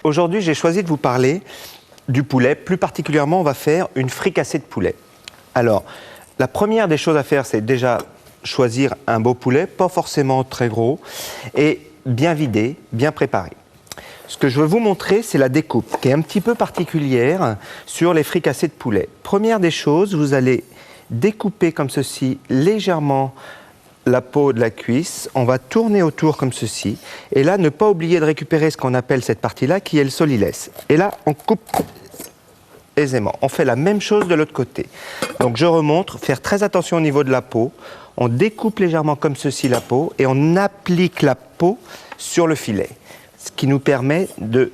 Aujourd'hui, j'ai choisi de vous parler du poulet. Plus particulièrement, on va faire une fricassée de poulet. Alors, la première des choses à faire, c'est déjà choisir un beau poulet, pas forcément très gros, et bien vidé, bien préparé. Ce que je veux vous montrer, c'est la découpe, qui est un petit peu particulière sur les fricassés de poulet. Première des choses, vous allez découper comme ceci légèrement la peau de la cuisse. On va tourner autour comme ceci. Et là, ne pas oublier de récupérer ce qu'on appelle cette partie-là, qui est le solilès. Et là, on coupe aisément. On fait la même chose de l'autre côté. Donc je remonte, faire très attention au niveau de la peau. On découpe légèrement comme ceci la peau et on applique la peau sur le filet. Ce qui nous permet de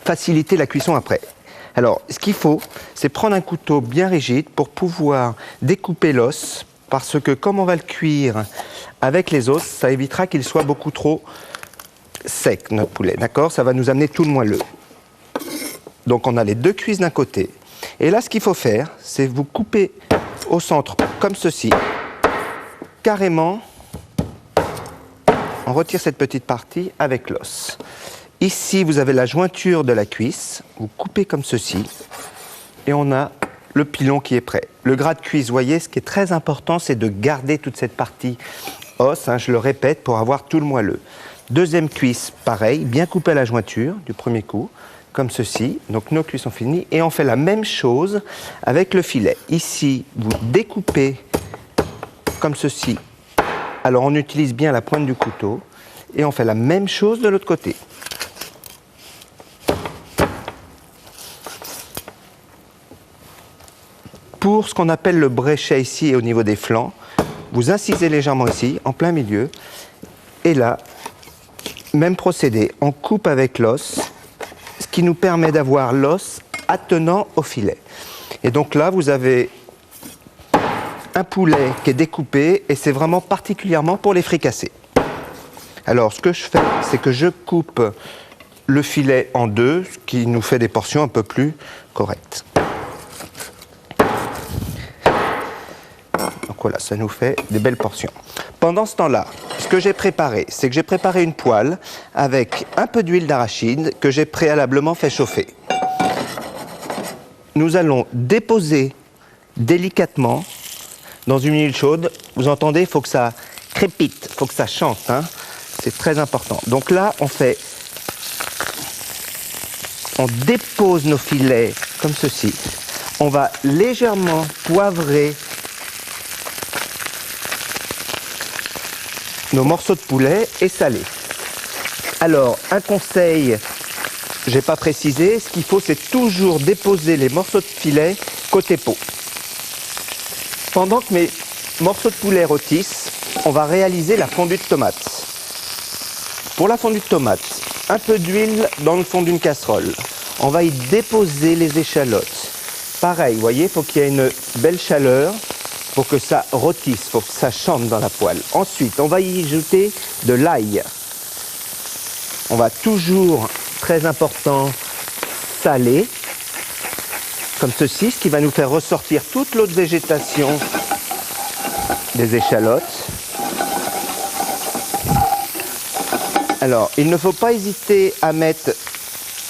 faciliter la cuisson après. Alors, ce qu'il faut, c'est prendre un couteau bien rigide pour pouvoir découper l'os, parce que comme on va le cuire avec les os, ça évitera qu'il soit beaucoup trop sec, notre poulet, d'accord? Ça va nous amener tout le moelleux. Donc on a les deux cuisses d'un côté. Et là, ce qu'il faut faire, c'est vous couper au centre comme ceci, carrément. On retire cette petite partie avec l'os. Ici, vous avez la jointure de la cuisse. Vous coupez comme ceci. Et on a le pilon qui est prêt. Le gras de cuisse, vous voyez, ce qui est très important, c'est de garder toute cette partie os, je le répète, pour avoir tout le moelleux. Deuxième cuisse, pareil, bien coupée à la jointure du premier coup, comme ceci. Donc nos cuisses sont finies. Et on fait la même chose avec le filet. Ici, vous découpez comme ceci. Alors on utilise bien la pointe du couteau et on fait la même chose de l'autre côté. Pour ce qu'on appelle le bréchet ici au niveau des flancs, vous incisez légèrement ici, en plein milieu. Et là, même procédé, on coupe avec l'os, ce qui nous permet d'avoir l'os attenant au filet. Et donc là, vous avez un poulet qui est découpé et c'est vraiment particulièrement pour les fricassés. Alors ce que je fais, c'est que je coupe le filet en deux, ce qui nous fait des portions un peu plus correctes. Donc voilà, ça nous fait des belles portions. Pendant ce temps-là, ce que j'ai préparé, c'est que j'ai préparé une poêle avec un peu d'huile d'arachide que j'ai préalablement fait chauffer. Nous allons déposer délicatement dans une huile chaude. Vous entendez, il faut que ça crépite, il faut que ça chante, c'est très important. Donc là, on dépose nos filets comme ceci. On va légèrement poivrer nos morceaux de poulet et saler. Alors, un conseil, je n'ai pas précisé, ce qu'il faut, c'est toujours déposer les morceaux de filet côté peau. Pendant que mes morceaux de poulet rôtissent, on va réaliser la fondue de tomate. Pour la fondue de tomate, un peu d'huile dans le fond d'une casserole. On va y déposer les échalotes. Pareil, vous voyez, il faut qu'il y ait une belle chaleur pour que ça rôtisse, il faut que ça chante dans la poêle. Ensuite, on va y ajouter de l'ail. On va toujours, très important, saler, comme ceci, ce qui va nous faire ressortir toute l'autre végétation des échalotes. Alors, il ne faut pas hésiter à mettre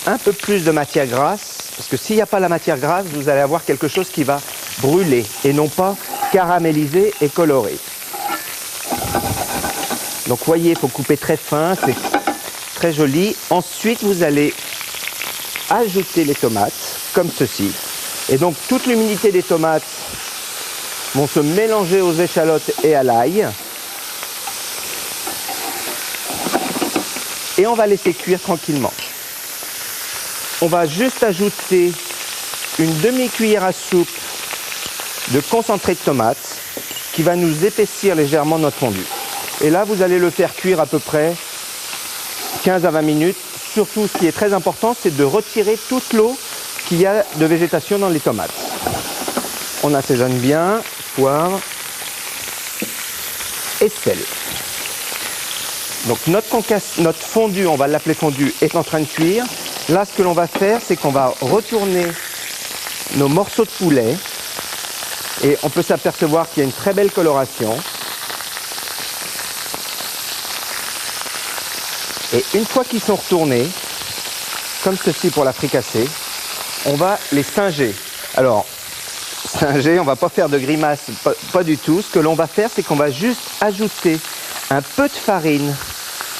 un peu plus de matière grasse, parce que s'il n'y a pas la matière grasse, vous allez avoir quelque chose qui va brûler et non pas caraméliser et colorer. Donc, voyez, il faut couper très fin, c'est très joli. Ensuite, vous allez ajouter les tomates, comme ceci. Et donc, toute l'humidité des tomates vont se mélanger aux échalotes et à l'ail. Et on va laisser cuire tranquillement. On va juste ajouter une demi-cuillère à soupe de concentré de tomate qui va nous épaissir légèrement notre fondue. Et là, vous allez le faire cuire à peu près 15 à 20 minutes. Surtout, ce qui est très important, c'est de retirer toute l'eau qu'il y a de végétation dans les tomates. On assaisonne bien, poivre et sel. Donc notre fondue, on va l'appeler fondue, est en train de cuire. Là, ce que l'on va faire, c'est qu'on va retourner nos morceaux de poulet et on peut s'apercevoir qu'il y a une très belle coloration. Et une fois qu'ils sont retournés, comme ceci pour la fricassée. On va les singer. Alors, singer, on ne va pas faire de grimace, pas du tout. Ce que l'on va faire, c'est qu'on va juste ajouter un peu de farine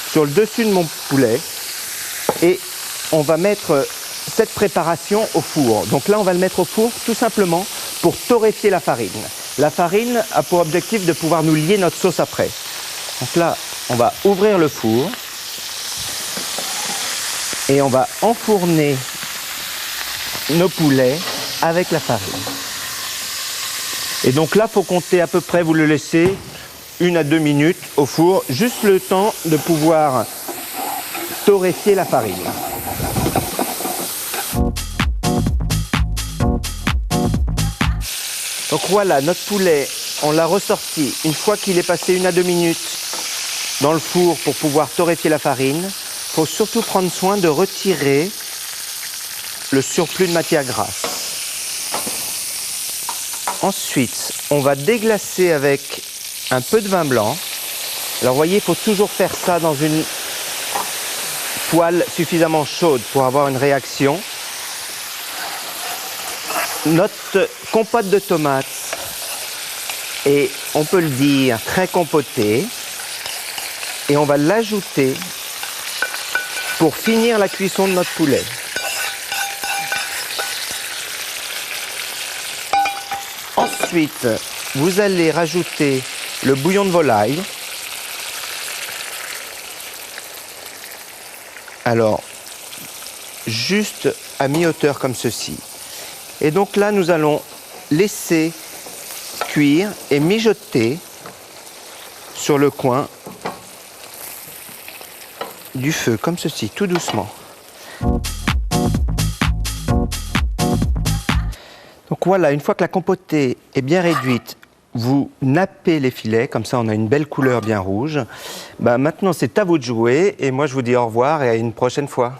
sur le dessus de mon poulet et on va mettre cette préparation au four. Donc là, on va le mettre au four tout simplement pour torréfier la farine. La farine a pour objectif de pouvoir nous lier notre sauce après. Donc là, on va ouvrir le four et on va enfourner nos poulets avec la farine. Et donc là, il faut compter à peu près, vous le laissez 1 à 2 minutes au four, juste le temps de pouvoir torréfier la farine. Donc voilà, notre poulet, on l'a ressorti. Une fois qu'il est passé 1 à 2 minutes dans le four pour pouvoir torréfier la farine, il faut surtout prendre soin de retirer le surplus de matière grasse. Ensuite, on va déglacer avec un peu de vin blanc. Alors vous voyez, il faut toujours faire ça dans une poêle suffisamment chaude pour avoir une réaction. Notre compote de tomates est, on peut le dire, très compotée. Et on va l'ajouter pour finir la cuisson de notre poulet. Ensuite, vous allez rajouter le bouillon de volaille. Alors, juste à mi-hauteur comme ceci. Et donc là, nous allons laisser cuire et mijoter sur le coin du feu, comme ceci, tout doucement. Donc voilà, une fois que la compotée est bien réduite, vous nappez les filets, comme ça on a une belle couleur bien rouge. Maintenant c'est à vous de jouer et moi je vous dis au revoir et à une prochaine fois.